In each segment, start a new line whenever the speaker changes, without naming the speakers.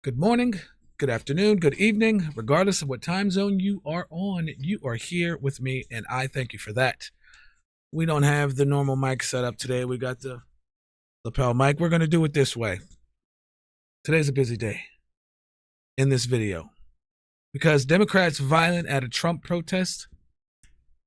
Good morning, good afternoon, good evening, regardless of what time zone you are on, you are here with me, and I thank you for that. We don't have the normal mic set up today. We got the lapel mic. We're going to do it this way. Today's a busy day in this video because Democrats violent at a Trump protest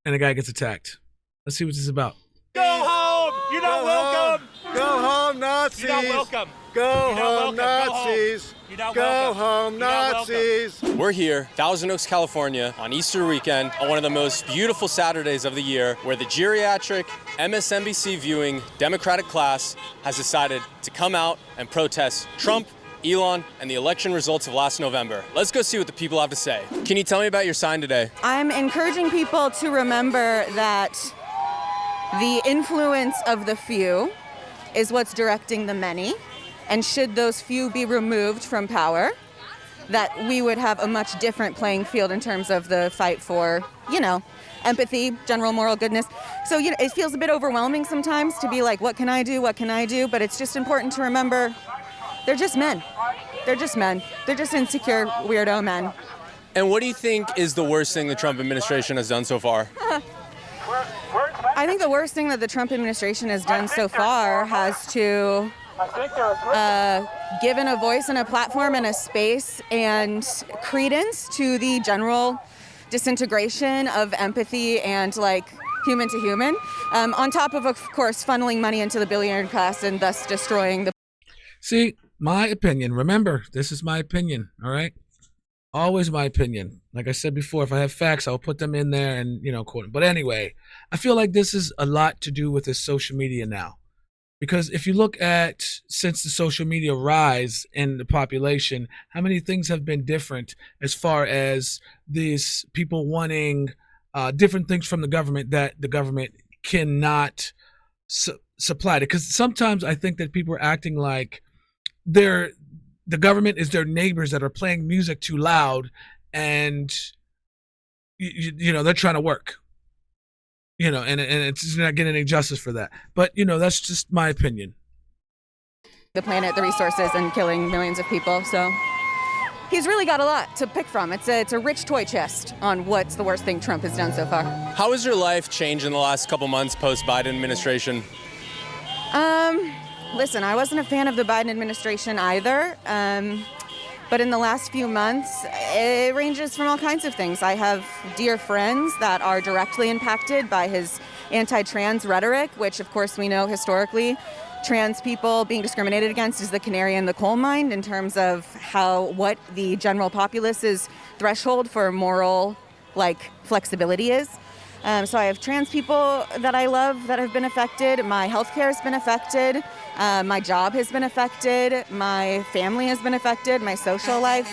and a guy gets attacked. Let's see what this is about.
Go home! You're not welcome!
Go home, Nazis!
You're not welcome!
Go home, Nazis! Go home, Nazis!
We're here, Thousand Oaks, California, on Easter weekend, on one of the most beautiful Saturdays of the year, where the geriatric MSNBC viewing Democratic class has decided to come out and protest Trump, Elon, and the election results of last November. Let's go see what the people have to say. Can you tell me about your sign today?
I'm encouraging people to remember that the influence of the few is what's directing the many. And should those few be removed from power, that we would have a much different playing field in terms of the fight for, empathy, general moral goodness. So, it feels a bit overwhelming sometimes to be like, what can I do? What can I do? But it's just important to remember they're just men. They're just men. They're just insecure, weirdo men.
And what do you think is the worst thing the Trump administration has done so far?
I think the worst thing that the Trump administration has done so far has to given a voice and a platform and a space and credence to the general disintegration of empathy and human to human, on top of course, funneling money into the billionaire class and thus destroying the...
See, my opinion, remember, this is my opinion, all right? Always my opinion. Like I said before, if I have facts, I'll put them in there and, quote them. But anyway, I feel like this is a lot to do with this social media now. Because if you look at, since the social media rise in the population, how many things have been different as far as these people wanting different things from the government that the government cannot supply. Because sometimes I think that people are acting like the government is their neighbors that are playing music too loud and, they're trying to work. And it's not getting any justice for that. But, that's just my opinion.
The planet, the resources, and killing millions of people. So he's really got a lot to pick from. It's a rich toy chest on what's the worst thing Trump has done so far.
How has your life changed in the last couple months post-Biden administration?
Listen, I wasn't a fan of the Biden administration either. But in the last few months, it ranges from all kinds of things. I have dear friends that are directly impacted by his anti-trans rhetoric, which of course we know historically trans people being discriminated against is the canary in the coal mine in terms of what the general populace's threshold for moral flexibility is. So I have trans people that I love that have been affected. My healthcare has been affected. My job has been affected. My family has been affected. My social life.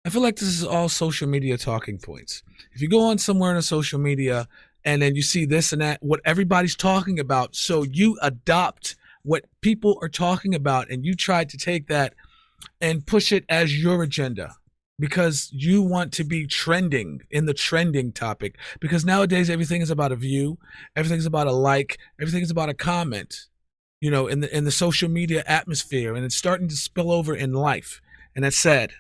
I feel like this is all social media talking points. If you go on somewhere on social media and then you see this and that, what everybody's talking about, so you adopt what people are talking about and you try to take that and push it as your agenda. Because you want to be trending in the trending topic. Because nowadays everything is about a view, everything's about a like, everything's about a comment, in the social media atmosphere, and it's starting to spill over in life, and that's sad.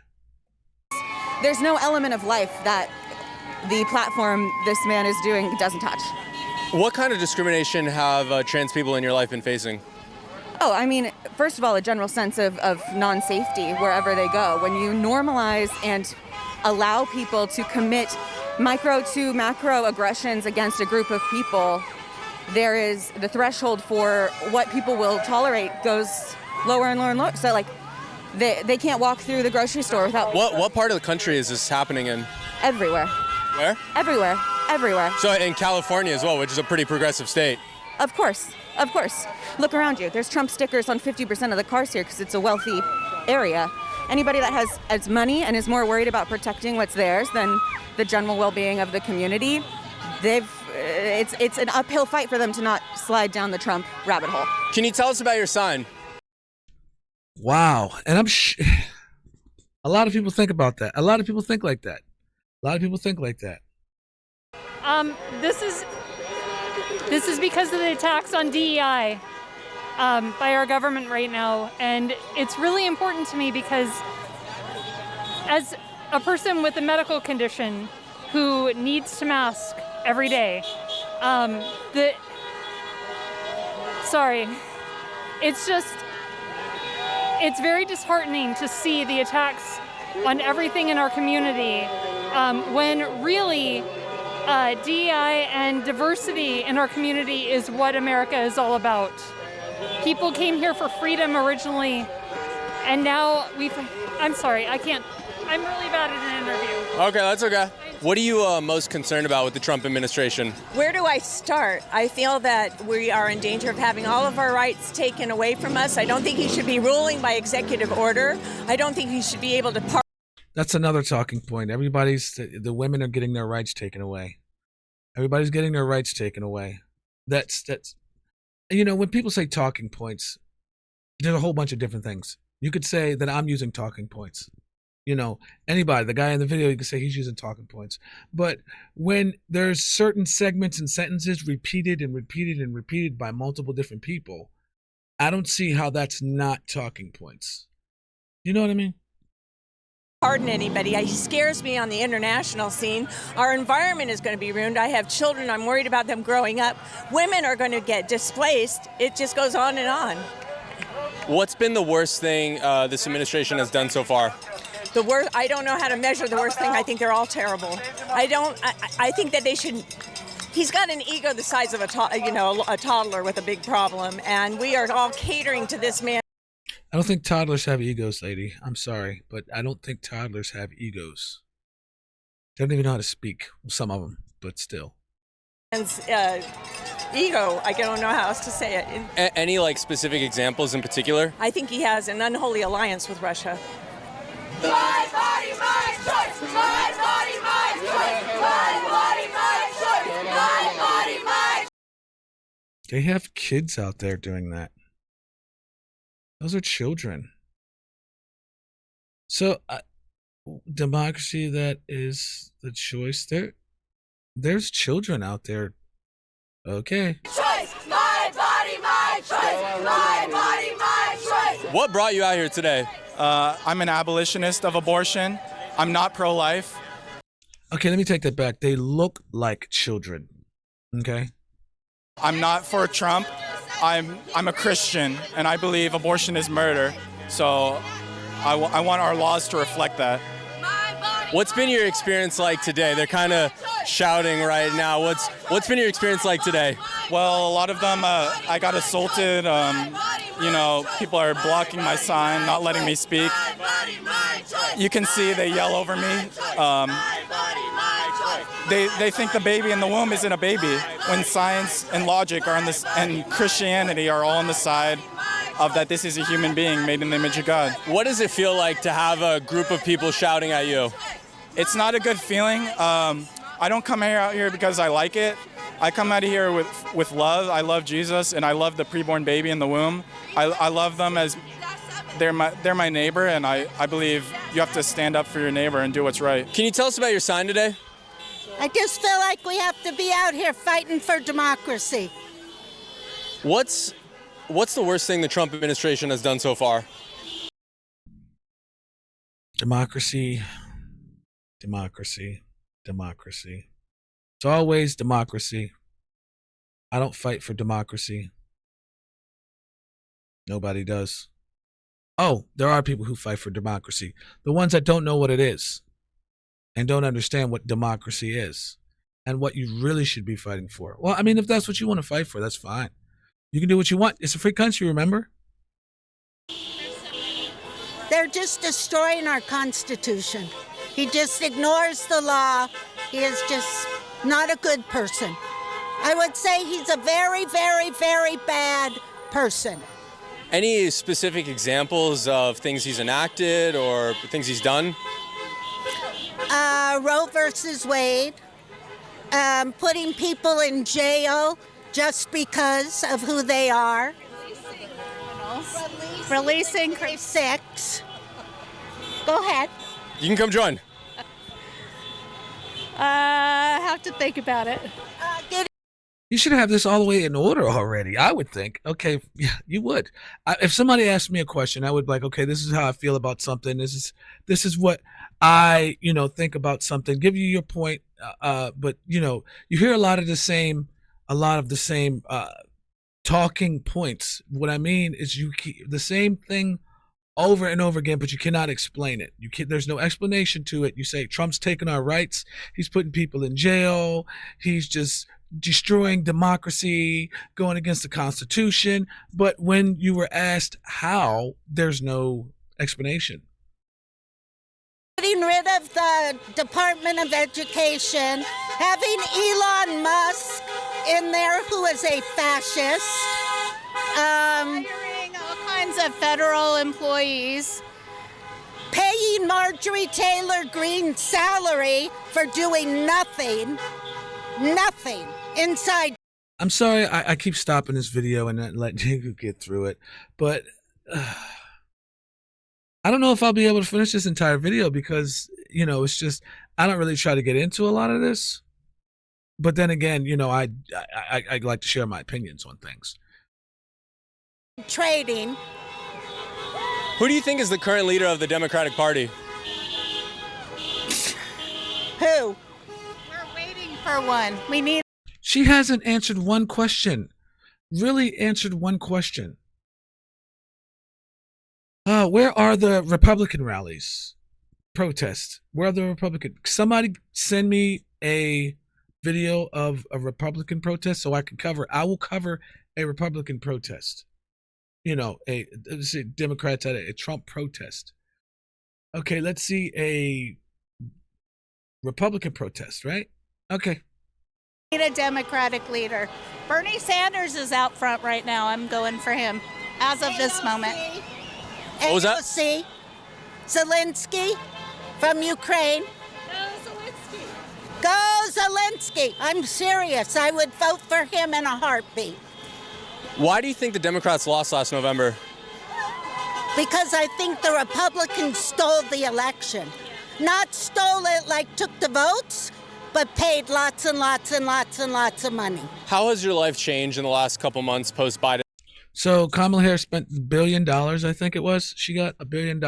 There's no element of life that the platform this man is doing doesn't touch.
What kind of discrimination have trans people in your life been facing?
Oh, I mean, first of all, a general sense of non-safety wherever they go. When you normalize and allow people to commit micro to macro aggressions against a group of people, there is the threshold for what people will tolerate goes lower and lower and lower. So, they can't walk through the grocery store without...
What part of the country is this happening in?
Everywhere.
Where?
Everywhere.
So in California as well, which is a pretty progressive state.
Of course. Look around you. There's Trump stickers on 50% of the cars here because it's a wealthy area. Anybody that has money and is more worried about protecting what's theirs than the general well-being of the community, it's an uphill fight for them to not slide down the Trump rabbit hole.
Can you tell us about your sign?
Wow. And a lot of people think about that. A lot of people think like that.
This is because of the attacks on DEI by our government right now, and it's really important to me because as a person with a medical condition who needs to mask every day, it's very disheartening to see the attacks on everything in our community when really DEI and diversity in our community is what America is all about. People came here for freedom originally, and now I'm sorry, I can't. I'm really bad at an interview.
Okay, that's okay. What are you most concerned about with the Trump administration?
Where do I start? I feel that we are in danger of having all of our rights taken away from us. I don't think he should be ruling by executive order. I don't think he should be able to
That's another talking point. The women are getting their rights taken away. Everybody's getting their rights taken away. That's when people say talking points, there's a whole bunch of different things. You could say that I'm using talking points. Anybody, the guy in the video, you could say he's using talking points. But when there's certain segments and sentences repeated and repeated and repeated by multiple different people, I don't see how that's not talking points. You know what I mean?
pardon anybody. He scares me on the international scene. Our environment is going to be ruined. I have children. I'm worried about them growing up. Women are going to get displaced. It just goes on and on.
What's been the worst thing this administration has done so far?
The worst. I don't know how to measure the worst thing. I think they're all terrible. I think that they should. He's got an ego the size of a toddler with a big problem, and we are all catering to this man.
I don't think toddlers have egos, lady. I'm sorry, but I don't think toddlers have egos. They don't even know how to speak. Some of them, but still.
Ego, I don't know how else to say it.
Any specific examples in particular?
I think he has an unholy alliance with Russia.
My body, my choice. My body, my choice. My body, my choice. My body, my.
They have kids out there doing that. Those are children. So, democracy, that is the choice. There's children out there. Okay.
Choice. My body, my choice. My body, my choice.
What brought you out here today?
I'm an abolitionist of abortion. I'm not pro-life.
Okay, let me take that back. They look like children. Okay?
I'm not for Trump. I'm a Christian, and I believe abortion is murder. So I want our laws to reflect that.
What's been your experience like today? They're kind of shouting right now. What's been your experience like today?
Well, a lot of them, I got assaulted. People are blocking my sign, not letting me speak. You can see they yell over me. They think the baby in the womb isn't a baby, when science and logic are on this, and Christianity are all on the side of that this is a human being made in the image of God.
What does it feel like to have a group of people shouting at you?
It's not a good feeling. I don't come out here because I like it. I come out of here with love. I love Jesus, and I love the preborn baby in the womb. I love them as they're my neighbor, and I believe you have to stand up for your neighbor and do what's right.
Can you tell us about your sign today?
I just feel like we have to be out here fighting for democracy.
What's the worst thing the Trump administration has done so far?
Democracy, democracy, democracy. It's always democracy. I don't fight for democracy. Nobody does. Oh, there are people who fight for democracy. The ones that don't know what it is and don't understand what democracy is and what you really should be fighting for. Well, I mean, if that's what you want to fight for, that's fine. You can do what you want. It's a free country, remember?
They're just destroying our Constitution. He just ignores the law. He is just not a good person. I would say he's a very, very, very bad person.
Any specific examples of things he's enacted or things he's done?
Roe versus Wade, putting people in jail just because of who they are. Releasing sex. Go ahead.
You can come join.
I have to think about it.
You should have this all the way in order already, I would think. Okay, yeah, you would. If somebody asked me a question, I would be like, okay, this is how I feel about something. This is what I, think about something. Give you your point, but you hear a lot of the same talking points. What I mean is you keep the same thing over and over again, but you cannot explain it. There's no explanation to it. You say Trump's taking our rights. He's putting people in jail. He's just destroying democracy, going against the Constitution. But when you were asked how, there's no explanation.
Getting rid of the Department of Education, having Elon Musk in there, who is a fascist.
Hiring all kinds of federal employees.
Paying Marjorie Taylor Greene's salary for doing nothing inside.
I'm sorry, I keep stopping this video and not letting you get through it, but I don't know if I'll be able to finish this entire video because, it's just, I don't really try to get into a lot of this. But then again, I like to share my opinions on things.
Trading.
Who do you think is the current leader of the Democratic Party?
Who?
We're waiting for one. We need.
She hasn't answered one question. Really answered one question. Where are the Republican rallies? Protests. Where are the Republican? Somebody send me a video of a Republican protest so I can cover. I will cover a Republican protest. Let's see, Democrats at a Trump protest. Okay, let's see a Republican protest, right? Okay.
Need a Democratic leader. Bernie Sanders is out front right now. I'm going for him as of this moment.
What was that?
AOC, Zelensky from Ukraine. Go Zelensky. I'm serious. I would vote for him in a heartbeat.
Why do you think the Democrats lost last November?
Because I think the Republicans stole the election. Not stole it like took the votes, but paid lots and lots and lots and lots of money.
How has your life changed in the last couple months post-Biden?
So Kamala Harris spent $1 billion, I think it was. She got $1 billion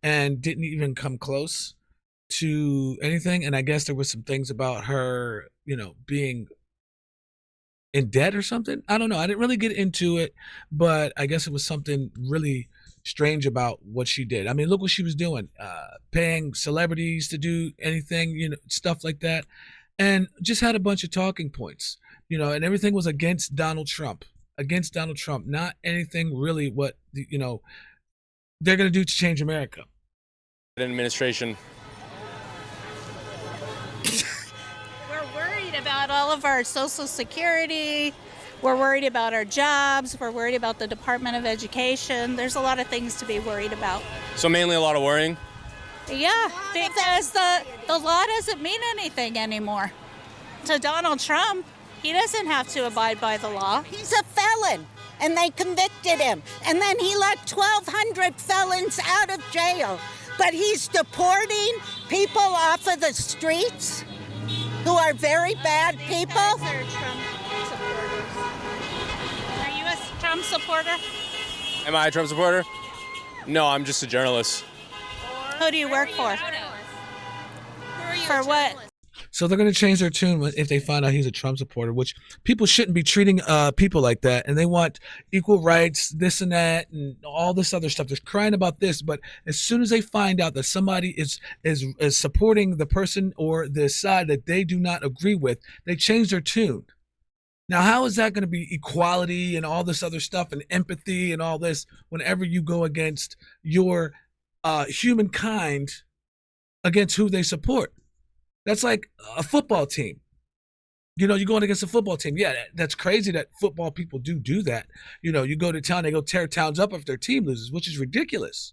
and didn't even come close to anything. And I guess there was some things about her, being in debt or something. I don't know. I didn't really get into it, but I guess it was something really strange about what she did. I mean, look what she was doing, paying celebrities to do anything, stuff like that. And just had a bunch of talking points, and everything was against Donald Trump, not anything really what, they're going to do to change America.
Administration.
We're worried about all of our Social Security. We're worried about our jobs. We're worried about the Department of Education. There's a lot of things to be worried about.
So mainly a lot of worrying?
Yeah, because the law doesn't mean anything anymore. To Donald Trump, he doesn't have to abide by the law.
He's a felon, and they convicted him. And then he let 1,200 felons out of jail. But he's deporting people off of the streets who are very bad people.
Are you a Trump supporter?
Am I a Trump supporter? No, I'm just a journalist.
Who do you work for? For what?
So they're going to change their tune if they find out he's a Trump supporter, which people shouldn't be treating people like that. And they want equal rights, this and that, and all this other stuff. They're crying about this. But as soon as they find out that somebody is supporting the person or the side that they do not agree with, they change their tune. Now, how is that going to be equality and all this other stuff and empathy and all this whenever you go against your humankind against who they support? That's like a football team. You're going against a football team. Yeah, that's crazy that football people do that. You go to town, they go tear towns up if their team loses, which is ridiculous.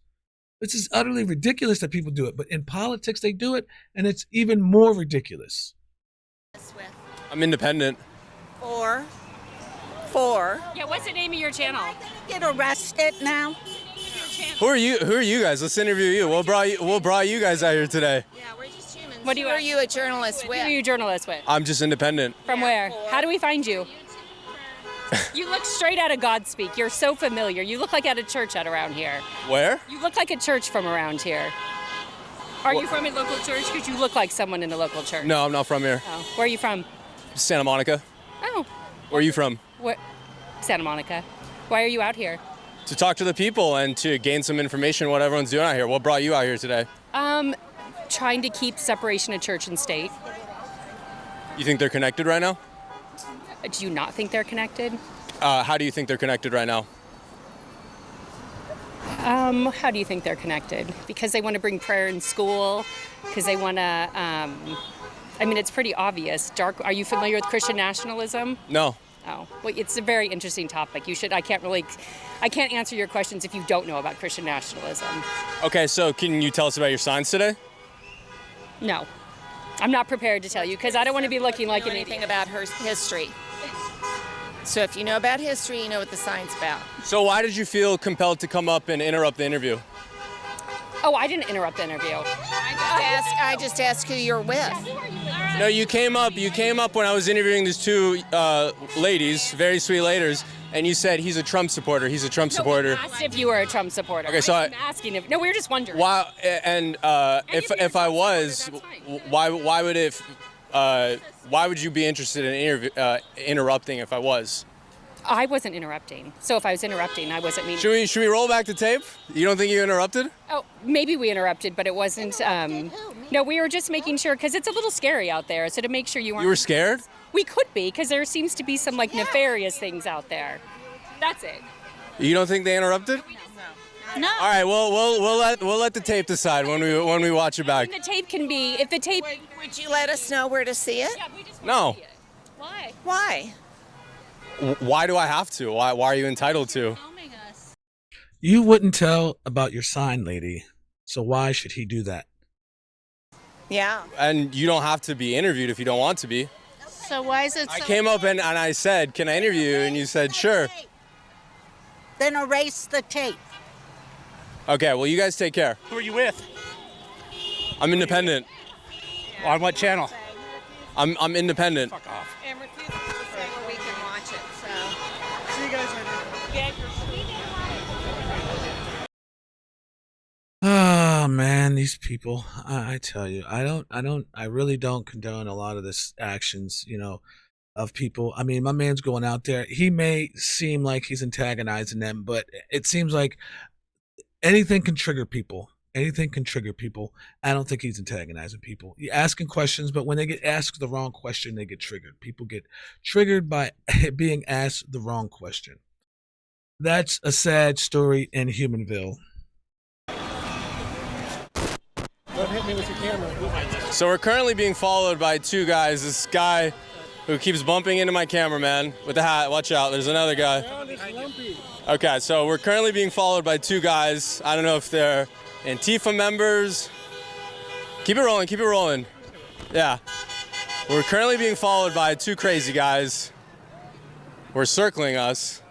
This is utterly ridiculous that people do it. But in politics, they do it, and it's even more ridiculous.
I'm independent.
Four.
Yeah, what's the name of your channel?
Get arrested now.
Who are you guys? Let's interview you. What brought you guys out here today?
Yeah, we're just humans. What do you?
Who are you a journalist
Who
with?
are you a journalist with?
I'm just independent.
From where? How do we find you? You look straight out of Godspeak. You're so familiar. You look like at a church out around here.
Where?
You look like a church from around here. Are you from a local church? Because you look like someone in a local church.
No, I'm not from here.
Oh. Where are you from?
Santa Monica.
Oh.
Where are you from?
What? Santa Monica. Why are you out here?
To talk to the people and to gain some information on what everyone's doing out here. What brought you out here today?
Trying to keep separation of church and state.
You think they're connected right now?
Do you not think they're connected?
How do you think they're connected right now?
How do you think they're connected? Because they want to bring prayer in school, because they want to, I mean, it's pretty obvious. Are you familiar with Christian nationalism?
No.
Oh, well, it's a very interesting topic. I can't answer your questions if you don't know about Christian nationalism.
Okay, so can you tell us about your signs today?
No. I'm not prepared to tell you, because I don't want to be looking like an
Anything
idiot.
about her history. So if you know about history, you know what the sign's about.
So why did you feel compelled to come up and interrupt the interview?
Oh, I didn't interrupt the interview.
I just asked who you're with.
No, you came up when I was interviewing these two ladies, very sweet ladies, and you said he's a Trump supporter. He's a Trump supporter.
I asked if you were a Trump supporter.
Okay, so
I'm asking if. No, we were just wondering.
Why? And if I was, why would you be interested in interrupting if I was?
I wasn't interrupting. So if I was interrupting, I wasn't meaning.
Should we roll back the tape? You don't think you interrupted?
Oh, maybe we interrupted, but it wasn't. No, we were just making sure, because it's a little scary out there. So to make sure you weren't.
You were scared?
We could be, because there seems to be some nefarious things out there. That's it.
You don't think they interrupted?
No.
All right. Well, we'll let the tape decide when we watch it back.
The tape can be if the tape.
Would you let us know where to see it?
Yeah, we just
No.
see it. Why?
Why?
Why do I have to? Why are you entitled to?
Filming us.
You wouldn't tell about your sign lady, so why should he do that?
Yeah.
And you don't have to be interviewed if you don't want to be.
So why is it so
I came up and I said, "Can I interview you?" And you said, "Sure."
Then erase the tape.
Okay. Well, you guys take care.
Who are you with?
I'm independent.
On what channel?
I'm independent.
Fuck off.
And refuse to say where we can watch it, so.
See you guys later.
Oh man, these people! I tell you, I really don't condone a lot of this actions, of people. I mean, my man's going out there. He may seem like he's antagonizing them, but it seems like anything can trigger people. Anything can trigger people. I don't think he's antagonizing people. You're asking questions, but when they get asked the wrong question, they get triggered. People get triggered by being asked the wrong question. That's a sad story in Humanville.
Hit me with your camera.
So we're currently being followed by two guys. This guy who keeps bumping into my cameraman with the hat. Watch out, there's another guy. Okay, so we're currently being followed by two guys. I don't know if they're Antifa members. Keep it rolling, keep it rolling. Yeah. We're currently being followed by two crazy guys. We're circling us.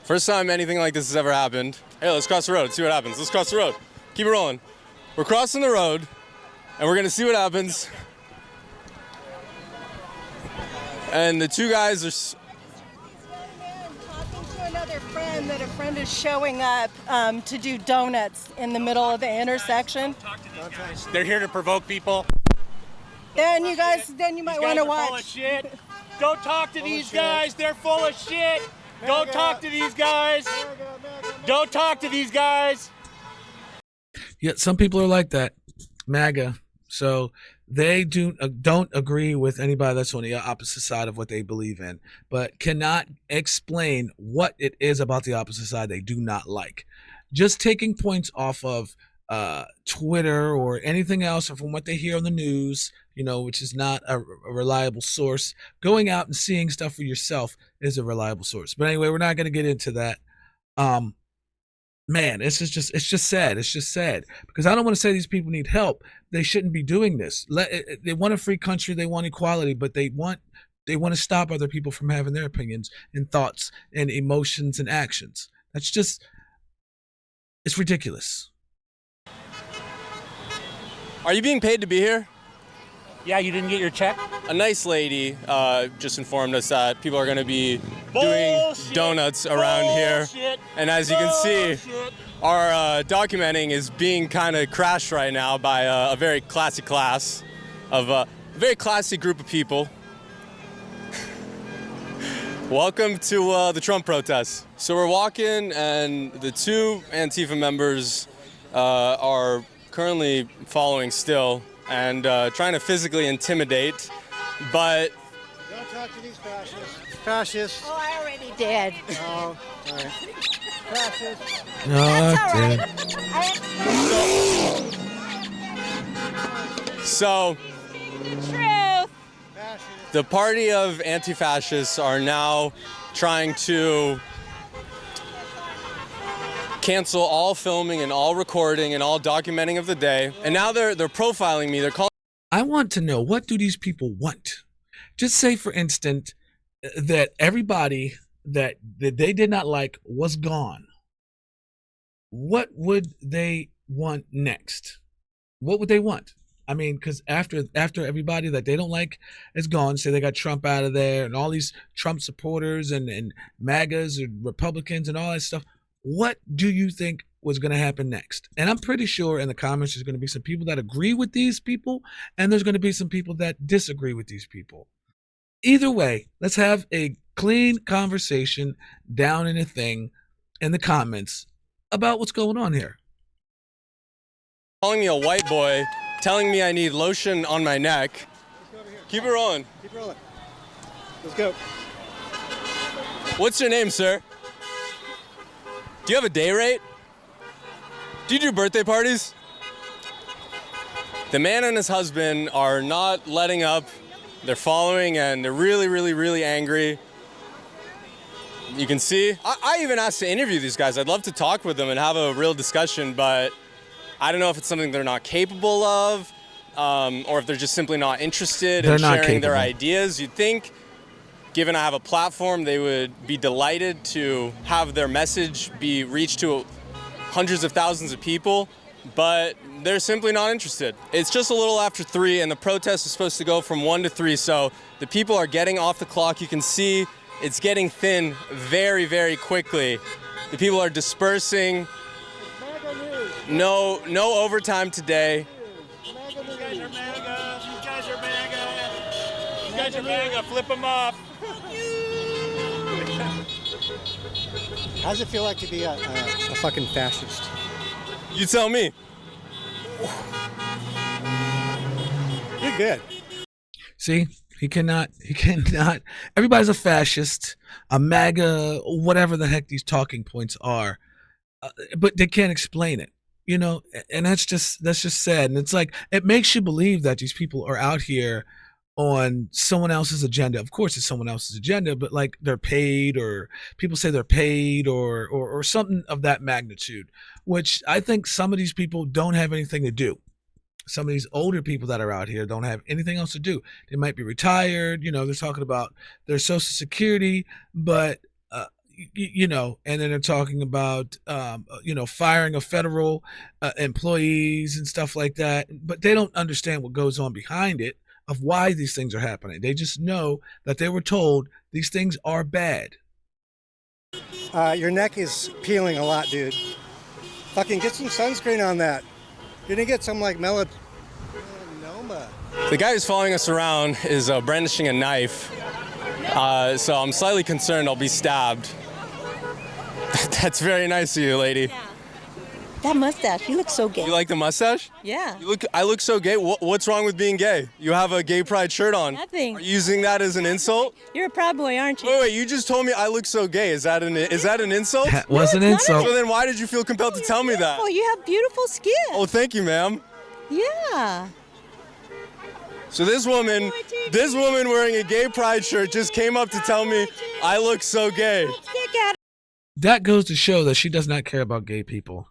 First time anything like this has ever happened. Hey, let's cross the road, see what happens. Let's cross the road. Keep it rolling. We're crossing the road, and we're gonna see what happens. And the two guys are...
Talking to another friend that a friend is showing up to do donuts in the middle of the intersection.
They're here to provoke people.
Then you might want to
Full of
watch.
shit. Don't talk to these guys. They're full of shit. Don't talk to these guys. Don't talk to these guys.
Yet some people are like that, MAGA. So they don't agree with anybody that's on the opposite side of what they believe in, but cannot explain what it is about the opposite side they do not like. Just taking points off of Twitter or anything else, or from what they hear on the news, which is not a reliable source. Going out and seeing stuff for yourself is a reliable source. But anyway, we're not going to get into that. Man, it's just sad. It's just sad because I don't want to say these people need help. They shouldn't be doing this. They want a free country. They want equality, but they want to stop other people from having their opinions and thoughts and emotions and actions. That's just, it's ridiculous.
Are you being paid to be here?
Yeah, you didn't get your check?
A nice lady just informed us that people are going to be doing donuts around here. And as you can see, our documenting is being kind of crashed right now by a very classy class of a very classy group of people. Welcome to the Trump protests. So we're walking, and the two Antifa members are currently following still and trying to physically intimidate, but...
Don't talk to these fascists. Fascists.
Oh, I already did.
Oh, sorry. Fascists.
No,
That's all right.
So,
Truth.
the party of anti-fascists are now trying to cancel all filming and all recording and all documenting of the day. And now they're profiling me. They're calling.
I want to know, what do these people want? Just say, for instance, that everybody that they did not like was gone. What would they want next? What would they want? I mean, because after everybody that they don't like is gone, say they got Trump out of there and all these Trump supporters and MAGAs and Republicans and all that stuff, what do you think was going to happen next? And I'm pretty sure in the comments there's going to be some people that agree with these people, and there's going to be some people that disagree with these people. Either way, let's have a clean conversation down in a thing in the comments about what's going on here.
Calling me a white boy, telling me I need lotion on my neck. Keep it rolling.
Keep rolling. Let's go.
What's your name, sir? Do you have a day rate? Do you do birthday parties? The man and his husband are not letting up. They're following, and they're really, really, really angry. You can see, I even asked to interview these guys. I'd love to talk with them and have a real discussion, but I don't know if it's something they're not capable of, or if they're just simply not interested in sharing their ideas. You'd think, given I have a platform, they would be delighted to have their message be reached to hundreds of thousands of people, but they're simply not interested. It's just a little after 3, and the protest is supposed to go from 1 to 3, so the people are getting off the clock. You can see it's getting thin very, very quickly. The people are dispersing. No overtime today.
You guys are MAGA. You guys are MAGA. You guys are MAGA. Flip them up.
How does it feel like to be a fucking fascist?
You tell me.
You're good.
See, he cannot, everybody's a fascist, a MAGA, whatever the heck these talking points are, but they can't explain it, you know, and that's just sad. And it's like, it makes you believe that these people are out here on someone else's agenda. Of course it's someone else's agenda, but like they're paid, or people say they're paid, or something of that magnitude, which I think some of these people don't have anything to do. Some of these older people that are out here don't have anything else to do. They might be retired, you know, they're talking about their Social Security, but you know, and then they're talking about, you know, firing of federal employees and stuff like that, but they don't understand what goes on behind it, of why these things are happening. They just know that they were told these things are bad.
Your neck is peeling a lot, dude. Fucking get some sunscreen on that. You're gonna get some like melanoma.
The guy who's following us around is brandishing a knife, so I'm slightly concerned I'll be stabbed. That's very nice of you, lady.
Yeah. That mustache, you look so gay.
You like the mustache?
Yeah.
I look so gay. What's wrong with being gay? You have a gay pride shirt on.
Nothing.
Are you using that as an insult?
You're a proud boy, aren't you?
Wait, you just told me I look so gay. Is that an insult?
That was an insult.
So then why did you feel compelled to tell me that?
Oh, you have beautiful skin.
Oh, thank you, ma'am.
Yeah.
So this woman wearing a gay pride shirt just came up to tell me I look so gay.
That goes to show that she does not care about gay people.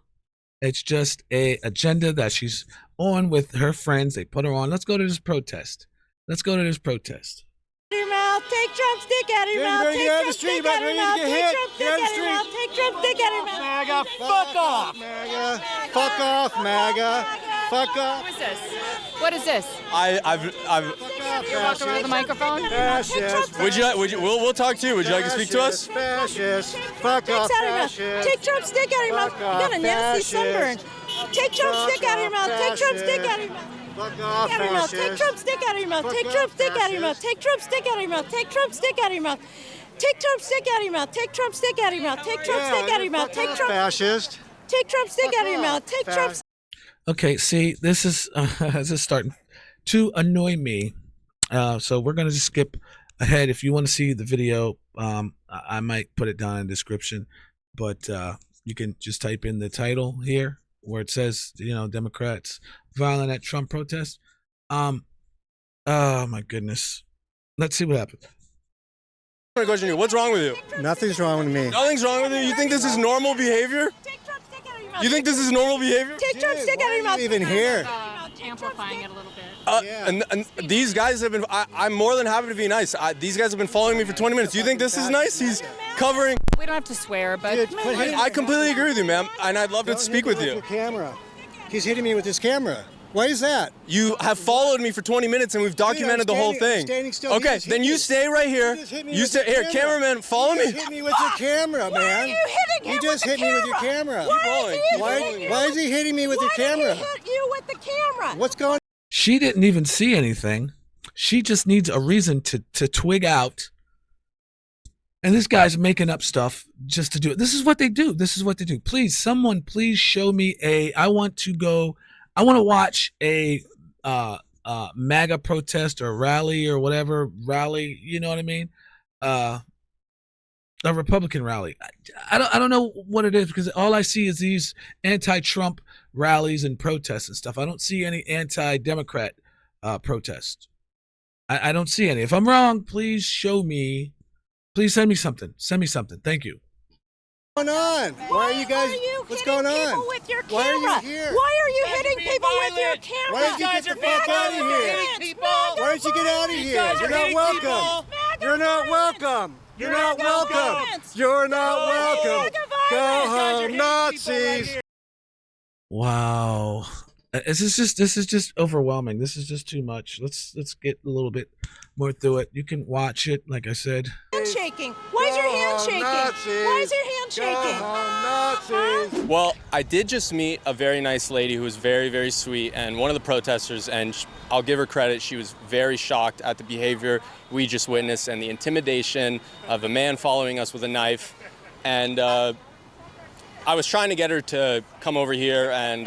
It's just a agenda that she's on with her friends. They put her on. Let's go to this protest. Let's go to this protest.
Your mouth, take Trump's dick out of your mouth. Take Trump's dick out of your mouth. Take Trump's dick out of your mouth. Take Trump's dick out of your mouth.
MAGA, fuck off.
MAGA, fuck off, MAGA. Fuck off.
Who is this? What is this?
I've
You walk around the microphone?
Fascist.
we'll talk to you. Would you like to speak to us?
Fascist. Fuck
Take
off,
that out of your mouth.
fascist.
Take Trump's stick out of your mouth.
Fuck
You got a
off,
nasty sunburn.
fascist.
Take Trump's
Fuck
stick out of your mouth.
off,
Take Trump's stick
fascist.
out of your mouth.
Fuck off,
Out of your mouth. Take
fascist.
Trump's stick out of your mouth.
Fuck
Take
off,
Trump's stick out of your mouth.
fascist.
Take Trump's stick out of your mouth. Take Trump's stick out of your mouth. Take Trump's stick out of your mouth. Take Trump's stick out of your mouth. Take Trump's stick out of your mouth. Take Trump.
Fascist.
Take Trump's stick out of your mouth. Take Trump's.
Okay, see, this is starting to annoy me. So we're gonna just skip ahead. If you want to see the video, I might put it down in the description, but you can just type in the title here where it says, Democrats violent at Trump protest. Oh my goodness. Let's see what happens.
I question you. What's wrong with you?
Nothing's wrong with me.
Nothing's wrong with you. You think this is normal behavior? You think this is normal behavior?
Take Trump's stick out of your mouth.
Even here.
Amplifying it a little bit.
And these guys have been. I'm more than happy to be nice. These guys have been following me for 20 minutes. Do you think this is nice? He's covering.
We don't have to swear, but
I completely agree with you, ma'am, and I'd love to speak with you.
Your camera. He's hitting me with his camera. Why is that?
You have followed me for 20 minutes, and we've documented the whole thing.
Standing still.
Okay, then you stay right here. You stay here, cameraman. Follow me.
You just hit me with your camera, man.
Why are you hitting him
You just
with
hit
the
me with your
camera?
camera.
Why
Why is he hitting me with the camera?
Why did he hit you with the camera?
What's going on?
She didn't even see anything. She just needs a reason to twig out. And this guy's making up stuff just to do it. This is what they do. Please, someone, please show me I want to watch a MAGA protest or rally or whatever rally, you know what I mean? A Republican rally. I don't know what it is, because all I see is these anti-Trump rallies and protests and stuff. I don't see any anti-Democrat protests. I don't see any. If I'm wrong, please show me. Please send me something. Thank you.
What's going on? Why are you guys? What's going on?
With your
Why
camera?
are you here?
Why are you hitting people with your camera?
Why did you get the fuck out of here? Why don't you get out of here? You're not welcome. You're not welcome. You're not welcome. You're not welcome. Go home, Nazis.
Wow. This is just overwhelming. This is just too much. Let's get a little bit more through it. You can watch it, like I said.
Shaking. Why is your hand shaking? Why is your hand shaking?
Well, I did just meet a very nice lady who was very, very sweet, and one of the protesters, and I'll give her credit, she was very shocked at the behavior we just witnessed and the intimidation of a man following us with a knife. And I was trying to get her to come over here I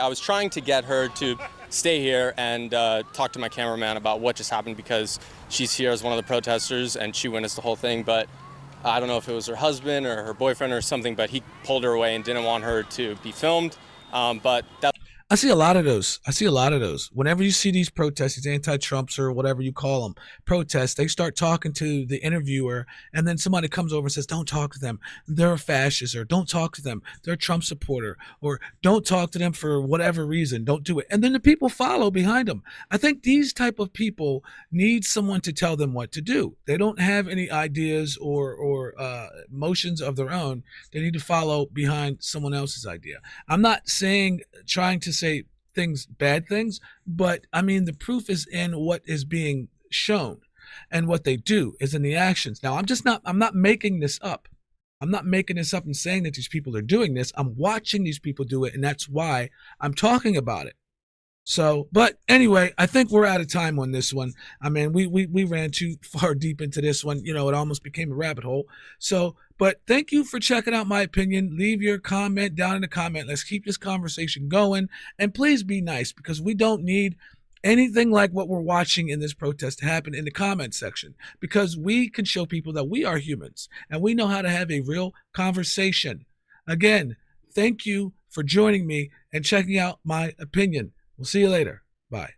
was trying to get her to stay here and talk to my cameraman about what just happened, because she's here as one of the protesters and she witnessed the whole thing. But I don't know if it was her husband or her boyfriend or something, but he pulled her away and didn't want her to be filmed. But that.
I see a lot of those. Whenever you see these protests, these anti-Trumps or whatever you call them, protests, they start talking to the interviewer, and then somebody comes over and says, don't talk to them. They're a fascist, or don't talk to them. They're a Trump supporter, or don't talk to them for whatever reason. Don't do it. And then the people follow behind them. I think these type of people need someone to tell them what to do. They don't have any ideas or motions of their own. They need to follow behind someone else's idea. I'm not trying to say bad things, but I mean, the proof is in what is being shown, and what they do is in the actions. Now, I'm not making this up. I'm not making this up and saying that these people are doing this. I'm watching these people do it, and that's why I'm talking about it. So, but anyway, I think we're out of time on this one. I mean, we ran too far deep into this one. It almost became a rabbit hole. So, but thank you for checking out my opinion. Leave your comment down in the comment. Let's keep this conversation going. And please be nice, because we don't need anything like what we're watching in this protest to happen in the comment section, because we can show people that we are humans and we know how to have a real conversation. Again, thank you for joining me and checking out my opinion. We'll see you later. Bye.